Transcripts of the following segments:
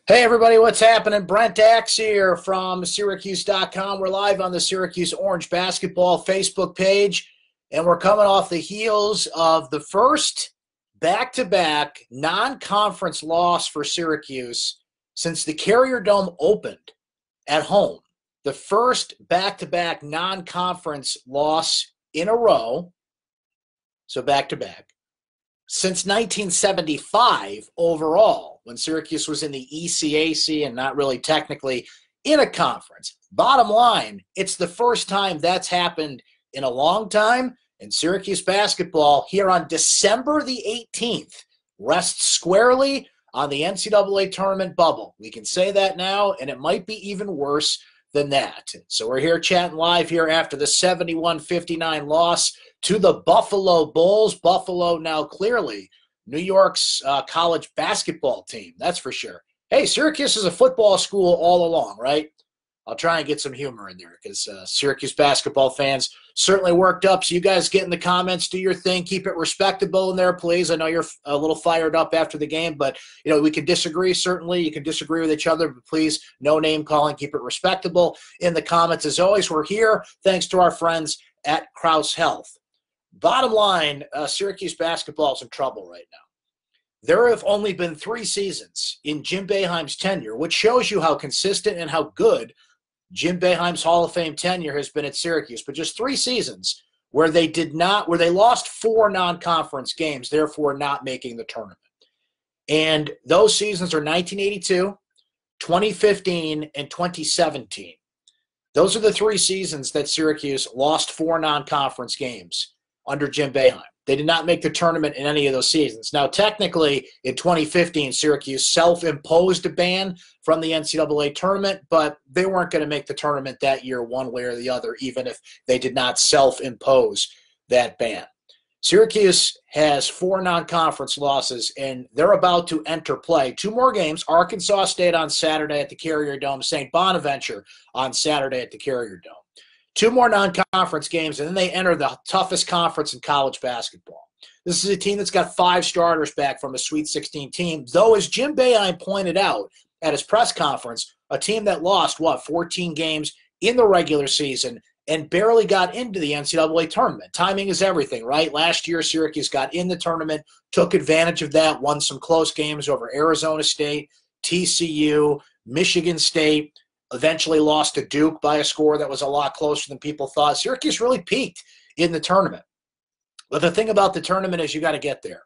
Hey everybody, what's happening? Brent Axe here from syracuse.com. We're live on the Syracuse Orange Basketball Facebook page, and we're coming off the heels of the first back-to-back non-conference loss for Syracuse since the Carrier Dome opened at home. The first back-to-back non-conference loss in a row, so back-to-back, since 1975 overall, when Syracuse was in the ECAC and not really technically in a conference. Bottom line, it's the first time that's happened in a long time, and Syracuse basketball here on December the 18th rests squarely on the NCAA tournament bubble. We can say that now, and it might be even worse than that. So we're here chatting live here after the 71-59 loss to the Buffalo Bulls. Buffalo now clearly New York's college basketball team, that's for sure. Hey, Syracuse is a football school all along, right? I'll try and get some humor in there because Syracuse basketball fans certainly worked up. So you guys get in the comments, do your thing, keep it respectable in there, please. I know you're a little fired up after the game, but we can disagree. Certainly, you can disagree with each other, but please, no name calling, keep it respectable in the comments. As always, we're here thanks to our friends at Krause Health. Bottom line, Syracuse basketball is in trouble right now. There have only been 3 seasons in Jim Boeheim's tenure, which shows you how consistent and how good Jim Boeheim's Hall of Fame tenure has been at Syracuse, but just 3 seasons where they lost 4 non-conference games, therefore not making the tournament. And those seasons are 1982, 2015, and 2017. Those are the 3 seasons that Syracuse lost 4 non-conference games under Jim Boeheim. They did not make the tournament in any of those seasons. Now, technically, in 2015, Syracuse self-imposed a ban from the NCAA tournament, but they weren't going to make the tournament that year one way or the other, even if they did not self-impose that ban. Syracuse has 4 non-conference losses, and they're about to enter play 2 more games. Arkansas State on Saturday at the Carrier Dome, St. Bonaventure on Saturday at the Carrier Dome. 2 more non-conference games, and then they enter the toughest conference in college basketball. This is a team that's got 5 starters back from a Sweet 16 team, though, as Jim Boeheim pointed out at his press conference, a team that lost, 14 games in the regular season and barely got into the NCAA tournament. Timing is everything, right? Last year, Syracuse got in the tournament, took advantage of that, won some close games over Arizona State, TCU, Michigan State, eventually lost to Duke by a score that was a lot closer than people thought. Syracuse really peaked in the tournament. But the thing about the tournament is you got to get there.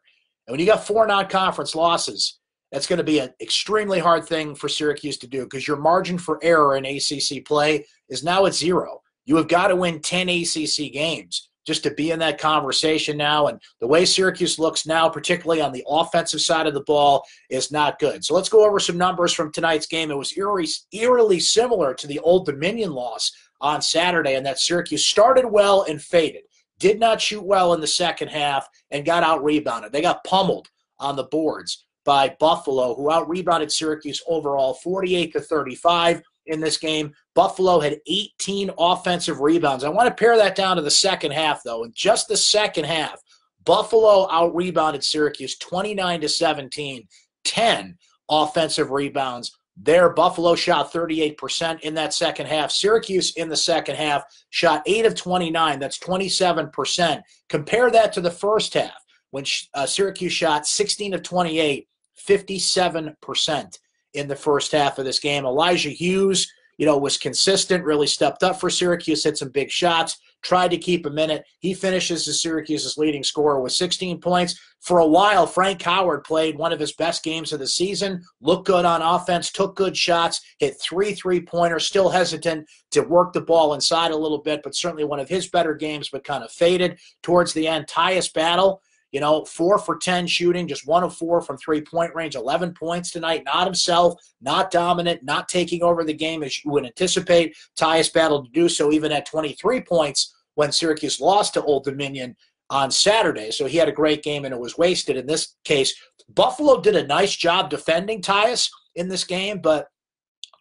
And when you got 4 non-conference losses, that's going to be an extremely hard thing for Syracuse to do because your margin for error in ACC play is now at 0. You have got to win 10 ACC games just to be in that conversation now. And the way Syracuse looks now, particularly on the offensive side of the ball, is not good. So let's go over some numbers from tonight's game. It was eerily similar to the Old Dominion loss on Saturday, and that Syracuse started well and faded. Did not shoot well in the second half and got out-rebounded. They got pummeled on the boards by Buffalo, who out-rebounded Syracuse overall 48-35 in this game. Buffalo had 18 offensive rebounds. I want to pare that down to the second half, though. In just the second half, Buffalo out-rebounded Syracuse 29-17, 10 offensive rebounds. There, Buffalo shot 38% in that second half. Syracuse in the second half shot 8 of 29. That's 27%. Compare that to the first half when Syracuse shot 16 of 28, 57% in the first half of this game. Elijah Hughes, was consistent, really stepped up for Syracuse, hit some big shots, tried to keep him in it. He finishes as Syracuse's leading scorer with 16 points. For a while, Frank Howard played one of his best games of the season, looked good on offense, took good shots, hit 3 3-pointers, still hesitant to work the ball inside a little bit, but certainly one of his better games, but kind of faded towards the end. Tyus Battle, 4 for 10 shooting, just 1 of 4 from 3-point range, 11 points tonight. Not himself, not dominant, not taking over the game as you would anticipate Tyus Battle to do so, even at 23 points when Syracuse lost to Old Dominion on Saturday. So he had a great game and it was wasted in this case. Buffalo did a nice job defending Tyus in this game, but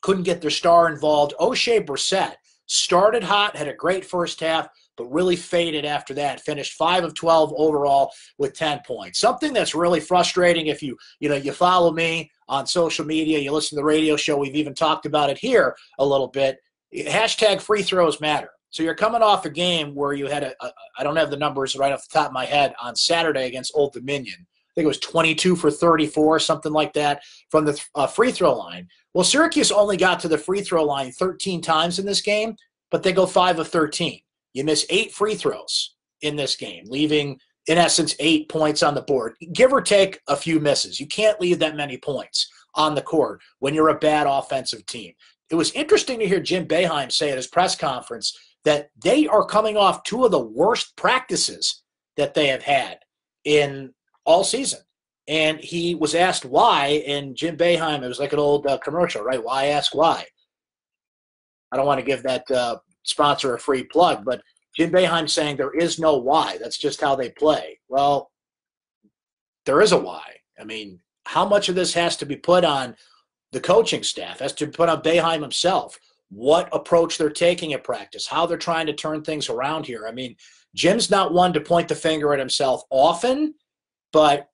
couldn't get their star involved. O'Shea Brissett started hot, had a great first half, but really faded after that. Finished 5 of 12 overall with 10 points. Something that's really frustrating if you follow me on social media, you listen to the radio show, we've even talked about it here a little bit. Hashtag free throws matter. So you're coming off a game where you had I don't have the numbers right off the top of my head, on Saturday against Old Dominion. I think it was 22 for 34, something like that, from the free throw line. Well, Syracuse only got to the free throw line 13 times in this game, but they go 5 of 13. You miss 8 free throws in this game, leaving, in essence, 8 points on the board, give or take a few misses. You can't leave that many points on the court when you're a bad offensive team. It was interesting to hear Jim Boeheim say at his press conference that they are coming off 2 of the worst practices that they have had in all season. And he was asked why, and Jim Boeheim, it was like an old commercial, right? Why ask why? I don't want to give that sponsor a free plug, but Jim Boeheim saying there is no why. That's just how they play. Well, there is a why. I mean, how much of this has to be put on the coaching staff, has to be put on Boeheim himself, what approach they're taking at practice, how they're trying to turn things around here. I mean, Jim's not one to point the finger at himself often, but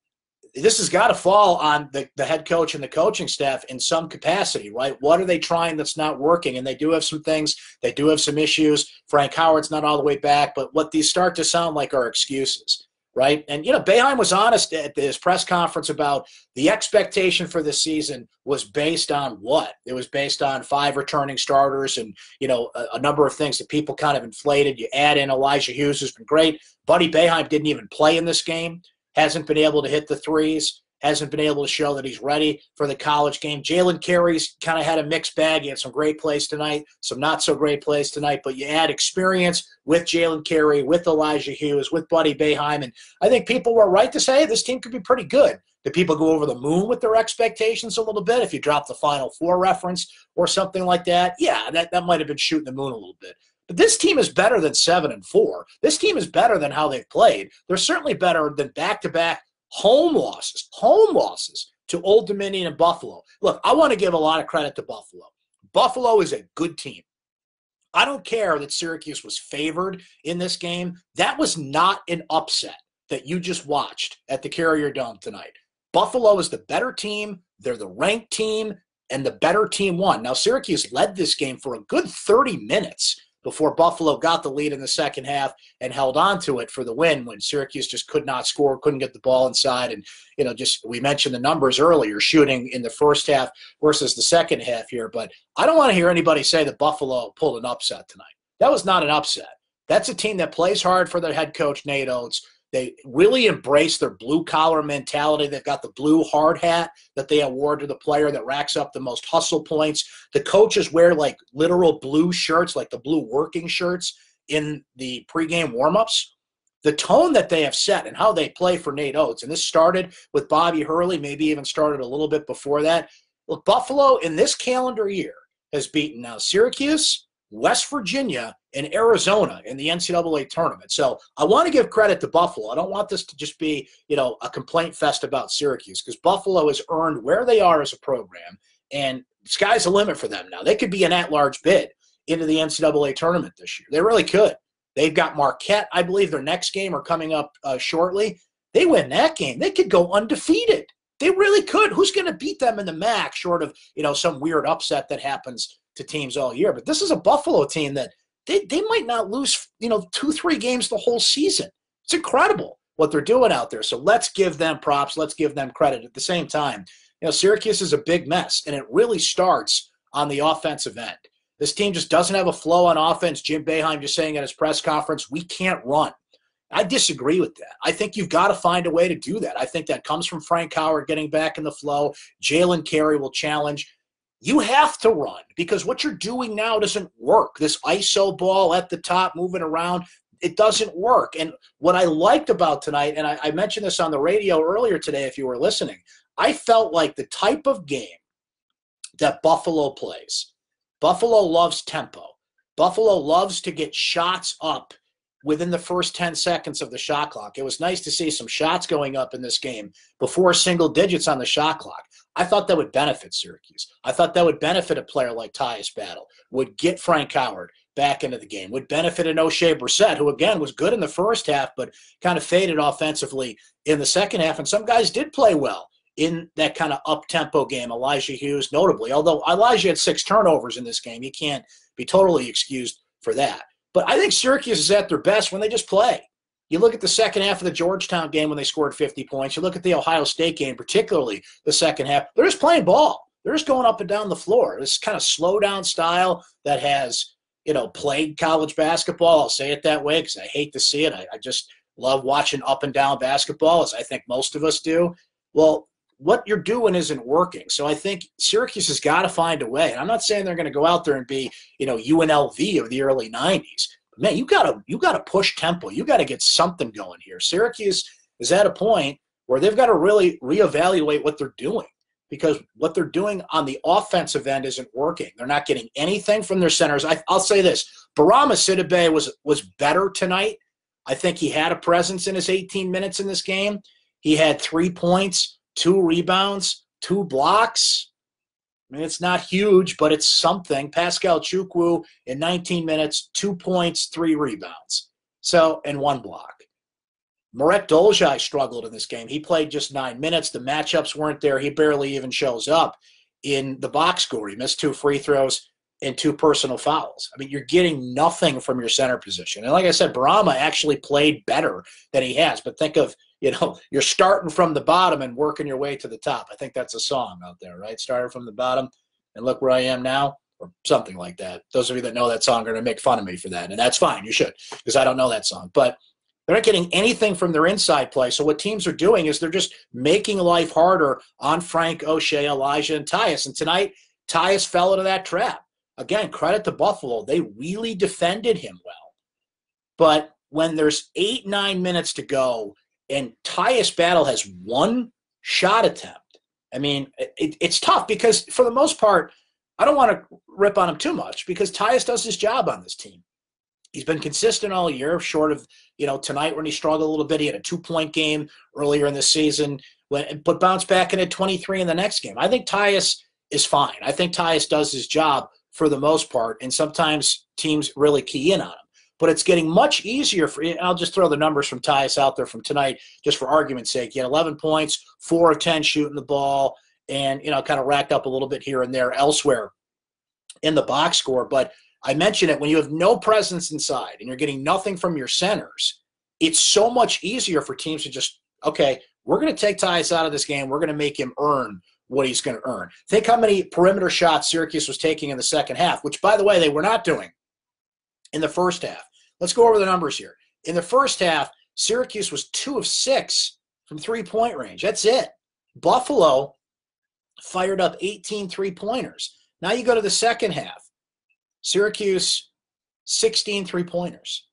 this has got to fall on the head coach and the coaching staff in some capacity, right? What are they trying that's not working? And they do have some things. They do have some issues. Frank Howard's not all the way back, but what these start to sound like are excuses, right? And, Boeheim was honest at his press conference about the expectation for this season was based on what? It was based on 5 returning starters and, a number of things that people kind of inflated. You add in Elijah Hughes, who's been great. Buddy Boeheim didn't even play in this game. Hasn't been able to hit the threes, hasn't been able to show that he's ready for the college game. Jalen Carey's kind of had a mixed bag. He had some great plays tonight, some not so great plays tonight, but you add experience with Jalen Carey, with Elijah Hughes, with Buddy Boeheim, and I think people were right to say this team could be pretty good. Did people go over the moon with their expectations a little bit if you drop the Final Four reference or something like that? Yeah, that might have been shooting the moon a little bit. But this team is better than 7-4. This team is better than how they've played. They're certainly better than back-to-back home losses to Old Dominion and Buffalo. Look, I want to give a lot of credit to Buffalo. Buffalo is a good team. I don't care that Syracuse was favored in this game. That was not an upset that you just watched at the Carrier Dome tonight. Buffalo is the better team. They're the ranked team, and the better team won. Now, Syracuse led this game for a good 30 minutes before Buffalo got the lead in the second half and held on to it for the win when Syracuse just could not score, couldn't get the ball inside. And, we mentioned the numbers earlier, shooting in the first half versus the second half here. But I don't want to hear anybody say that Buffalo pulled an upset tonight. That was not an upset. That's a team that plays hard for their head coach, Nate Oates. They really embrace their blue-collar mentality. They've got the blue hard hat that they award to the player that racks up the most hustle points. The coaches wear, like, literal blue shirts, like the blue working shirts in the pregame warmups. The tone that they have set and how they play for Nate Oates, and this started with Bobby Hurley, maybe even started a little bit before that. Look, Buffalo in this calendar year has beaten now Syracuse, West Virginia, and Arizona in the NCAA tournament. So I want to give credit to Buffalo. I don't want this to just be, a complaint fest about Syracuse, because Buffalo has earned where they are as a program, and sky's the limit for them now. They could be an at-large bid into the NCAA tournament this year. They really could. They've got Marquette, I believe, their next game are coming up shortly. They win that game, they could go undefeated. They really could. Who's going to beat them in the MAC short of, some weird upset that happens to teams all year? But this is a Buffalo team that they might not lose, 2-3 games the whole season. It's incredible what they're doing out there. So let's give them props. Let's give them credit. At the same time, Syracuse is a big mess, and it really starts on the offensive end. This team just doesn't have a flow on offense. Jim Boeheim just saying at his press conference, we can't run. I disagree with that. I think you've got to find a way to do that. I think that comes from Frank Howard getting back in the flow. Jalen Carey will challenge. You have to run, because what you're doing now doesn't work. This ISO ball at the top, moving around, it doesn't work. And what I liked about tonight, and I mentioned this on the radio earlier today if you were listening, I felt like the type of game that Buffalo plays. Buffalo loves tempo. Buffalo loves to get shots up within the first 10 seconds of the shot clock. It was nice to see some shots going up in this game before single digits on the shot clock. I thought that would benefit Syracuse. I thought that would benefit a player like Tyus Battle, would get Frank Howard back into the game. Would benefit an O'Shea Brissett, who, again, was good in the first half, but kind of faded offensively in the second half. And some guys did play well in that kind of up-tempo game. Elijah Hughes, notably, although Elijah had 6 turnovers in this game. He can't be totally excused for that. But I think Syracuse is at their best when they just play. You look at the second half of the Georgetown game when they scored 50 points. You look at the Ohio State game, particularly the second half. They're just playing ball. They're just going up and down the floor. This kind of slow-down style that has, played college basketball. I'll say it that way because I hate to see it. I just love watching up and down basketball, as I think most of us do. Well, what you're doing isn't working. So I think Syracuse has got to find a way. And I'm not saying they're going to go out there and be, UNLV of the early 90s. But man, you got to push tempo. You got to get something going here. Syracuse is at a point where they've got to really reevaluate what they're doing, because what they're doing on the offensive end isn't working. They're not getting anything from their centers. I'll say this. Barama Sidibe was better tonight. I think he had a presence in his 18 minutes in this game. He had 3 points, 2 rebounds, 2 blocks. I mean, it's not huge, but it's something. Pascal Chukwu in 19 minutes, 2 points, 3 rebounds. And 1 block. Marek Dolzaj struggled in this game. He played just 9 minutes. The matchups weren't there. He barely even shows up in the box score. He missed 2 free throws and 2 personal fouls. I mean, you're getting nothing from your center position. And like I said, Barama actually played better than he has. But think of, you're starting from the bottom and working your way to the top. I think that's a song out there, right? Started from the bottom and look where I am now, or something like that. Those of you that know that song are going to make fun of me for that. And that's fine. You should, because I don't know that song. But they're not getting anything from their inside play. So what teams are doing is they're just making life harder on Frank, O'Shea, Elijah, and Tyus. And tonight, Tyus fell into that trap. Again, credit to Buffalo. They really defended him well. But when there's 8-9 minutes to go and Tyus Battle has 1 shot attempt, I mean, it's tough because for the most part, I don't want to rip on him too much because Tyus does his job on this team. He's been consistent all year, short of, tonight when he struggled a little bit. He had a 2-point game earlier in the season, but bounced back and had 23 in the next game. I think Tyus is fine. I think Tyus does his job for the most part, and sometimes teams really key in on him. But it's getting much easier I'll just throw the numbers from Tyus out there from tonight just for argument's sake. He had 11 points, 4 of 10 shooting the ball, and, kind of racked up a little bit here and there elsewhere in the box score. But I mentioned it, when you have no presence inside and you're getting nothing from your centers, it's so much easier for teams to just, okay, we're going to take Tyus out of this game. We're going to make him earn what he's going to earn. Think how many perimeter shots Syracuse was taking in the second half, which, by the way, they were not doing in the first half. Let's go over the numbers here. In the first half, Syracuse was 2 of 6 from 3-point range. That's it. Buffalo fired up 18 3-pointers. Now you go to the second half. Syracuse, 16 3-pointers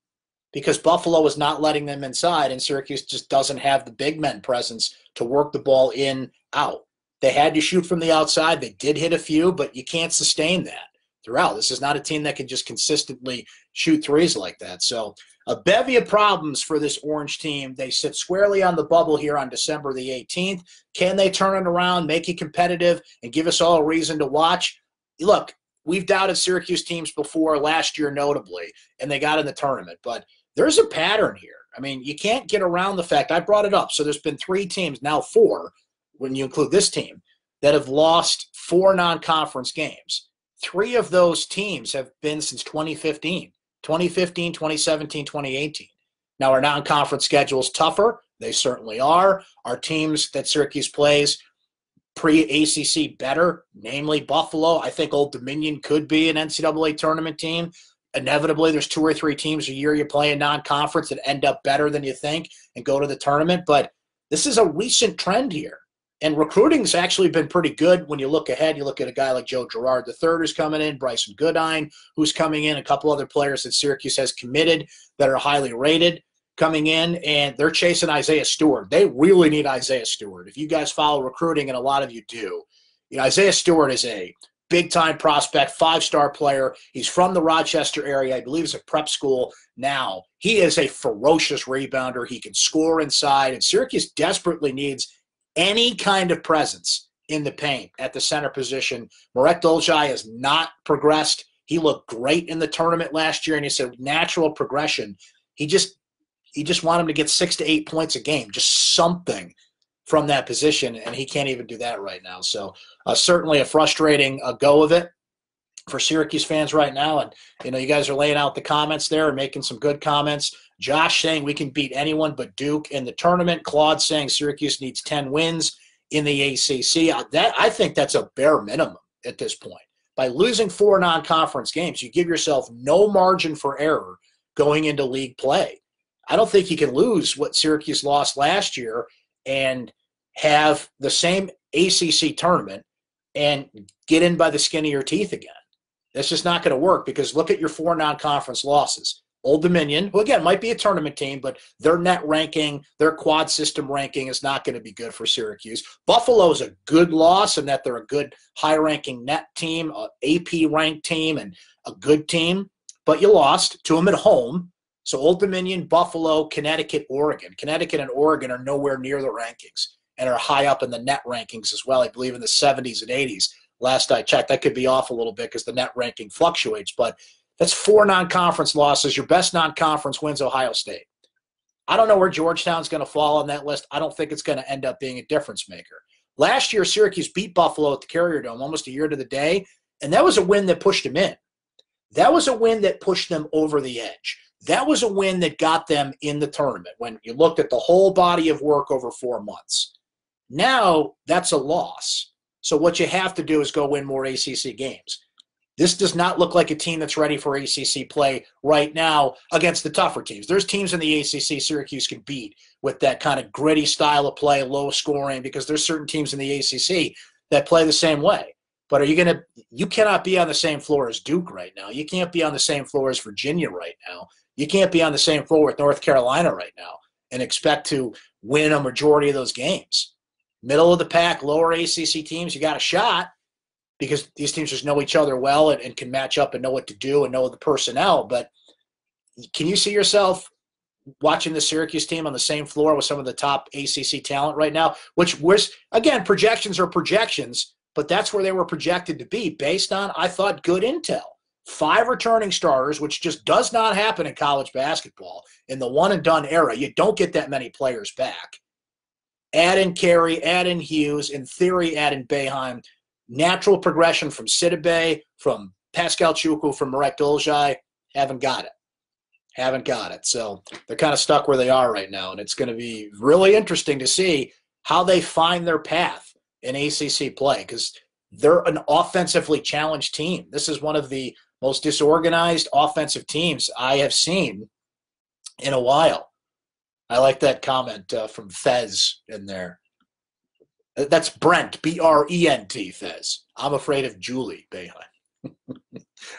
because Buffalo was not letting them inside, and Syracuse just doesn't have the big men presence to work the ball in, out. They had to shoot from the outside. They did hit a few, but you can't sustain that throughout. This is not a team that can just consistently shoot threes like that. So a bevy of problems for this Orange team. They sit squarely on the bubble here on December the 18th. Can they turn it around, make it competitive, and give us all a reason to watch? Look, we've doubted Syracuse teams before, last year notably, and they got in the tournament. But there's a pattern here. I mean, you can't get around the fact, I brought it up. So there's been 3 teams, now 4, when you include this team, that have lost 4 non-conference games. 3 of those teams have been since 2015. 2015, 2017, 2018. Now, our non-conference schedule is tougher. They certainly are. Our teams that Syracuse plays pre-ACC better, namely Buffalo. I think Old Dominion could be an NCAA tournament team. Inevitably, there's 2 or 3 teams a year you play in non-conference that end up better than you think and go to the tournament. But this is a recent trend here. And recruiting's actually been pretty good when you look ahead. You look at a guy like Joe Girard III who's coming in, Bryson Goodine who's coming in, a couple other players that Syracuse has committed that are highly rated coming in, and they're chasing Isaiah Stewart. They really need Isaiah Stewart. If you guys follow recruiting, and a lot of you do, Isaiah Stewart is a big-time prospect, 5-star player. He's from the Rochester area. I believe he's at prep school now. He is a ferocious rebounder. He can score inside, and Syracuse desperately needs any kind of presence in the paint at the center position. Marek Dolzaj has not progressed He looked great in the tournament last year, and he said natural progression. He just want him to get 6 to 8 points a game, just something from that position, and he can't even do that right now. So certainly a frustrating go of it for Syracuse fans right now. And, you guys are laying out the comments there and making some good comments. Josh saying we can beat anyone but Duke in the tournament. Claude saying Syracuse needs 10 wins in the ACC. I think that's a bare minimum at this point. By losing 4 non-conference games, you give yourself no margin for error going into league play. I don't think you can lose what Syracuse lost last year and have the same ACC tournament and get in by the skin of your teeth again. That's just not going to work, because look at your 4 non-conference losses. Old Dominion, who again might be a tournament team, but their net ranking, their quad system ranking is not going to be good for Syracuse. Buffalo is a good loss in that they're a good high-ranking net team, an AP-ranked team, and a good team, but you lost to them at home. So Old Dominion, Buffalo, Connecticut, Oregon. Connecticut and Oregon are nowhere near the rankings and are high up in the net rankings as well, I believe in the 70s and 80s. Last I checked, that could be off a little bit because the net ranking fluctuates, but that's 4 non-conference losses. Your best non-conference wins Ohio State. I don't know where Georgetown's going to fall on that list. I don't think it's going to end up being a difference maker. Last year, Syracuse beat Buffalo at the Carrier Dome almost a year to the day, and that was a win that pushed them in. That was a win that pushed them over the edge. That was a win that got them in the tournament when you looked at the whole body of work over 4 months. Now, that's a loss. So what you have to do is go win more ACC games. This does not look like a team that's ready for ACC play right now against the tougher teams. There's teams in the ACC Syracuse can beat with that kind of gritty style of play, low scoring, because there's certain teams in the ACC that play the same way. But you cannot be on the same floor as Duke right now. You can't be on the same floor as Virginia right now. You can't be on the same floor with North Carolina right now and expect to win a majority of those games. Middle of the pack, lower ACC teams, you got a shot because these teams just know each other well and can match up and know what to do and know the personnel. But can you see yourself watching the Syracuse team on the same floor with some of the top ACC talent right now? Which was, again, projections are projections, but that's where they were projected to be based on, I thought, good intel. 5 returning starters, which just does not happen in college basketball. In the one-and-done era, you don't get that many players back. Add in Carey, add in Hughes, in theory, add in Boeheim. Natural progression from Sidibe, from Pascal Chukwu, from Marek Dolzaj. Haven't got it. So they're kind of stuck where they are right now, and it's going to be really interesting to see how they find their path in ACC play, because they're an offensively challenged team. This is one of the most disorganized offensive teams I have seen in a while. I like that comment from Fez in there. That's Brent, B-R-E-N-T, Fez. I'm afraid of Julie Boeheim.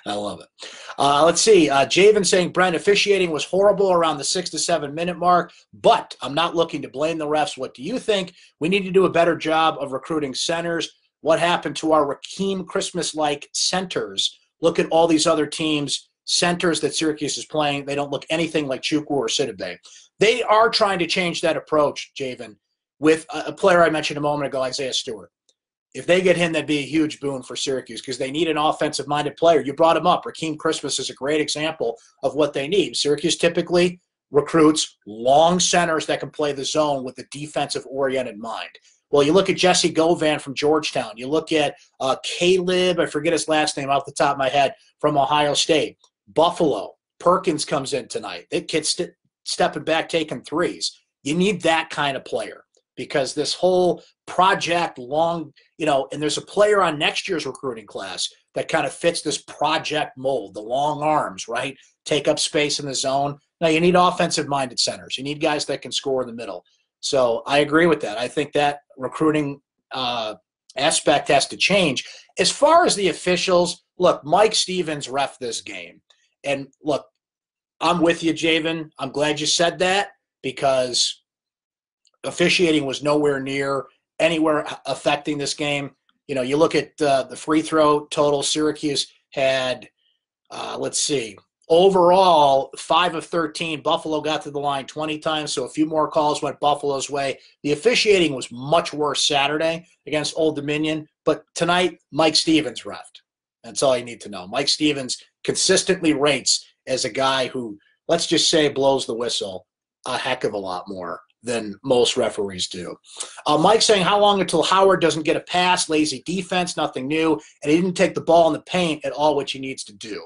I love it. Let's see. Javen saying, Brent, officiating was horrible around the 6 to 7 minute mark, but I'm not looking to blame the refs. What do you think? We need to do a better job of recruiting centers. What happened to our Rakeem Christmas-like centers? Look at all these other teams, centers that Syracuse is playing. They don't look anything like Chukwu or Sidibe. They are trying to change that approach, Javen, with a player I mentioned a moment ago, Isaiah Stewart. If they get him, that'd be a huge boon for Syracuse because they need an offensive-minded player. You brought him up. Rakeem Christmas is a great example of what they need. Syracuse typically recruits long centers that can play the zone with a defensive-oriented mind. Well, you look at Jesse Govan from Georgetown. You look at Caleb, I forget his last name off the top of my head, from Ohio State. Buffalo, Perkins comes in tonight. That kid's stepping back, taking threes. You need that kind of player because this whole project long, and there's a player on next year's recruiting class that kind of fits this project mold, the long arms, right? Take up space in the zone. Now, you need offensive-minded centers. You need guys that can score in the middle. So I agree with that. I think that recruiting aspect has to change. As far as the officials, look, Mike Stevens ref this game. And look, I'm with you, Javen. I'm glad you said that because officiating was nowhere near anywhere affecting this game. You look at the free throw total. Syracuse had, overall, 5 of 13. Buffalo got to the line 20 times, so a few more calls went Buffalo's way. The officiating was much worse Saturday against Old Dominion, but tonight, Mike Stevens refed. That's all you need to know. Mike Stevens consistently rates as a guy who, let's just say, blows the whistle a heck of a lot more than most referees do. Mike saying, how long until Howard doesn't get a pass, lazy defense, nothing new, and he didn't take the ball in the paint at all, which he needs to do.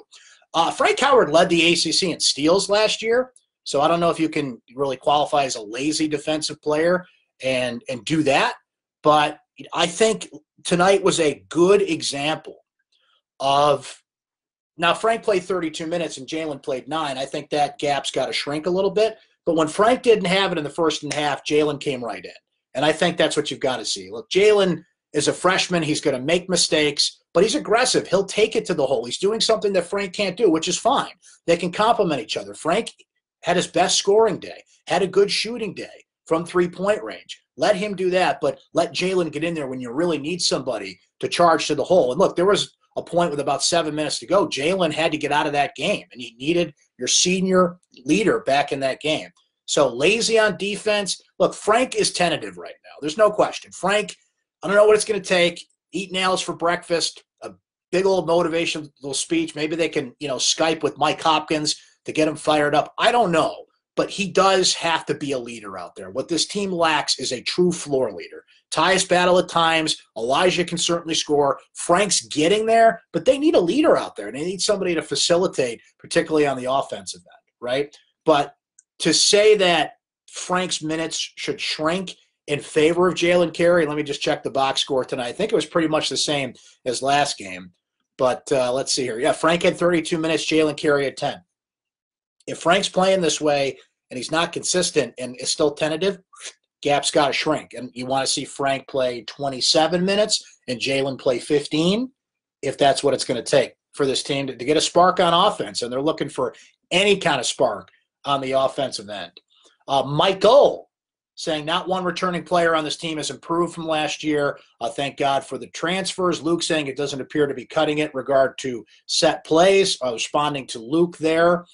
Frank Howard led the ACC in steals last year, so I don't know if you can really qualify as a lazy defensive player and do that, but I think tonight was a good example of – now Frank played 32 minutes and Jalen played 9. I think that gap's got to shrink a little bit. But when Frank didn't have it in the first and a half, Jalen came right in. And I think that's what you've got to see. Look, Jalen is a freshman. He's going to make mistakes, but he's aggressive. He'll take it to the hole. He's doing something that Frank can't do, which is fine. They can complement each other. Frank had his best scoring day, had a good shooting day from three-point range. Let him do that, but let Jalen get in there when you really need somebody to charge to the hole. And look, there was a point with about 7 minutes to go. Jalen had to get out of that game, and you needed your senior leader back in that game. So lazy on defense. Look, Frank is tentative right now. There's no question. Frank, I don't know what it's going to take. Eat nails for breakfast, a big old motivational speech. Maybe they can, Skype with Mike Hopkins to get him fired up. I don't know. But he does have to be a leader out there. What this team lacks is a true floor leader. Tyus battle at times. Elijah can certainly score. Frank's getting there, but they need a leader out there. They need somebody to facilitate, particularly on the offensive end, right? But to say that Frank's minutes should shrink in favor of Jalen Carey, let me just check the box score tonight. I think it was pretty much the same as last game. But let's see here. Yeah, Frank had 32 minutes, Jalen Carey had 10. If Frank's playing this way and he's not consistent and is still tentative, gap's got to shrink. And you want to see Frank play 27 minutes and Jalen play 15 if that's what it's going to take for this team to get a spark on offense. And they're looking for any kind of spark on the offensive end. Michael saying not one returning player on this team has improved from last year. Thank God for the transfers. Luke saying it doesn't appear to be cutting it in regard to set plays. Responding to Luke there.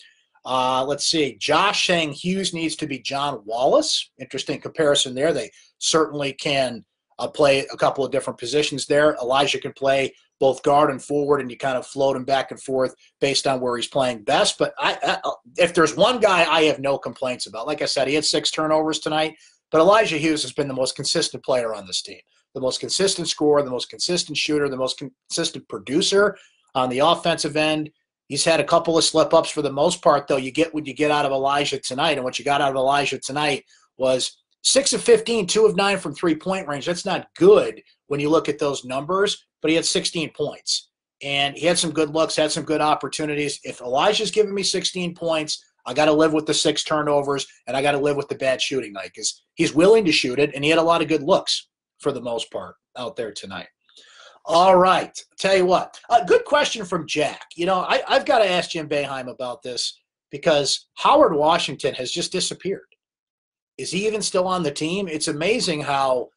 Let's see. Josh saying Hughes needs to be John Wallace. Interesting comparison there. They certainly can play a couple of different positions there. Elijah can play both guard and forward, and you kind of float him back and forth based on where he's playing best. But if there's one guy I have no complaints about, like I said, he had 6 turnovers tonight, but Elijah Hughes has been the most consistent player on this team, the most consistent scorer, the most consistent shooter, the most consistent producer on the offensive end. He's had a couple of slip-ups for the most part, though. You get what you get out of Elijah tonight, and what you got out of Elijah tonight was 6 of 15, 2 of 9 from three-point range. That's not good when you look at those numbers, but he had 16 points. And he had some good looks, had some good opportunities. If Elijah's giving me 16 points, I got to live with the 6 turnovers, and I got to live with the bad shooting night because he's willing to shoot it, and he had a lot of good looks for the most part out there tonight. All right. Tell you what, a good question from Jack. I've got to ask Jim Boeheim about this because Howard Washington has just disappeared. Is he even still on the team? It's amazing how,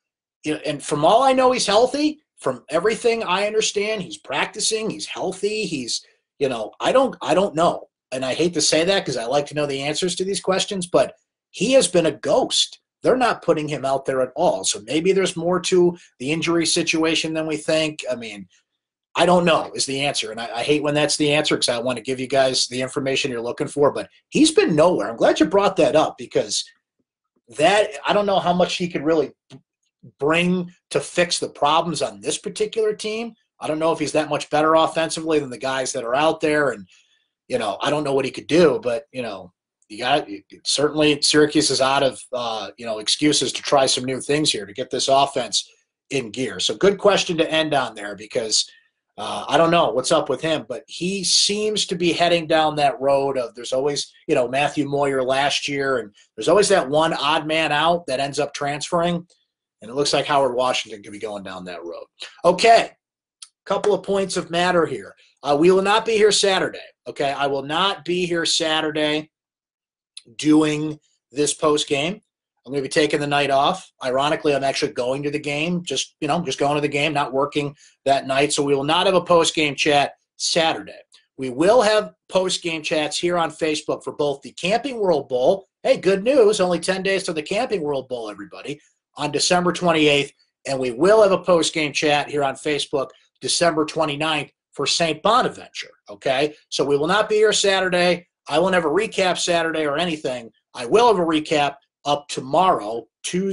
and from all I know, he's healthy. From everything I understand, he's practicing, he's healthy. He's, I don't know. And I hate to say that because I like to know the answers to these questions, but he has been a ghost. They're not putting him out there at all. So maybe there's more to the injury situation than we think. I mean, I don't know is the answer. And I hate when that's the answer because I want to give you guys the information you're looking for. But he's been nowhere. I'm glad you brought that up because I don't know how much he could really bring to fix the problems on this particular team. I don't know if he's that much better offensively than the guys that are out there. And, I don't know what he could do. But, certainly Syracuse is out of excuses to try some new things here to get this offense in gear. So good question to end on there because I don't know what's up with him, but he seems to be heading down that road of there's always, Matthew Moyer last year, and there's always that one odd man out that ends up transferring, and it looks like Howard Washington could be going down that road. Okay, couple of points of matter here. We will not be here Saturday, okay? I will not be here Saturday doing this post game. I'm going to be taking the night off. Ironically, I'm actually going to the game, just going to the game, not working that night. So we will not have a post game chat Saturday. We will have post game chats here on Facebook for both the Camping World Bowl. Hey, good news, only 10 days to the Camping World Bowl, everybody, on December 28th. And we will have a post game chat here on Facebook December 29th for St. Bonaventure, okay? So we will not be here Saturday. I will never recap Saturday or anything. I will have a recap up tomorrow,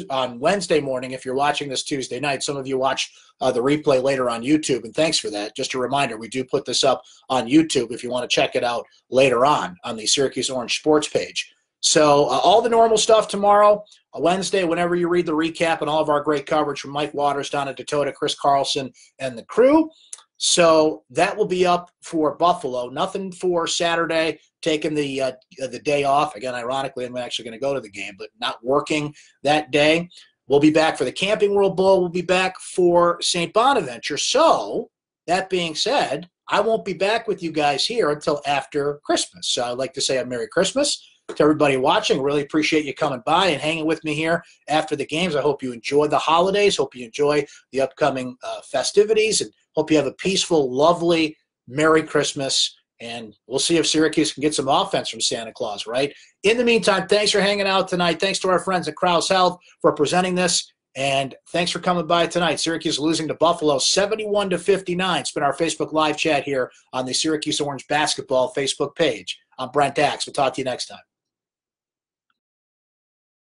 on Wednesday morning, if you're watching this Tuesday night. Some of you watch the replay later on YouTube, and thanks for that. Just a reminder, we do put this up on YouTube if you want to check it out later on the Syracuse Orange Sports page. So all the normal stuff tomorrow, Wednesday, whenever you read the recap and all of our great coverage from Mike Waters, Donna Dakota, Chris Carlson, and the crew. So that will be up for Buffalo. Nothing for Saturday, taking the day off. Again, ironically, I'm actually going to go to the game, but not working that day. We'll be back for the Camping World Bowl. We'll be back for St. Bonaventure. So that being said, I won't be back with you guys here until after Christmas. So I'd like to say a Merry Christmas to everybody watching. Really appreciate you coming by and hanging with me here after the games. I hope you enjoy the holidays. Hope you enjoy the upcoming festivities, and hope you have a peaceful, lovely, Merry Christmas. And we'll see if Syracuse can get some offense from Santa Claus, right? In the meantime, thanks for hanging out tonight. Thanks to our friends at Krause Health for presenting this. And thanks for coming by tonight. Syracuse losing to Buffalo 71-59. It's been our Facebook live chat here on the Syracuse Orange Basketball Facebook page. I'm Brent Axe. We'll talk to you next time.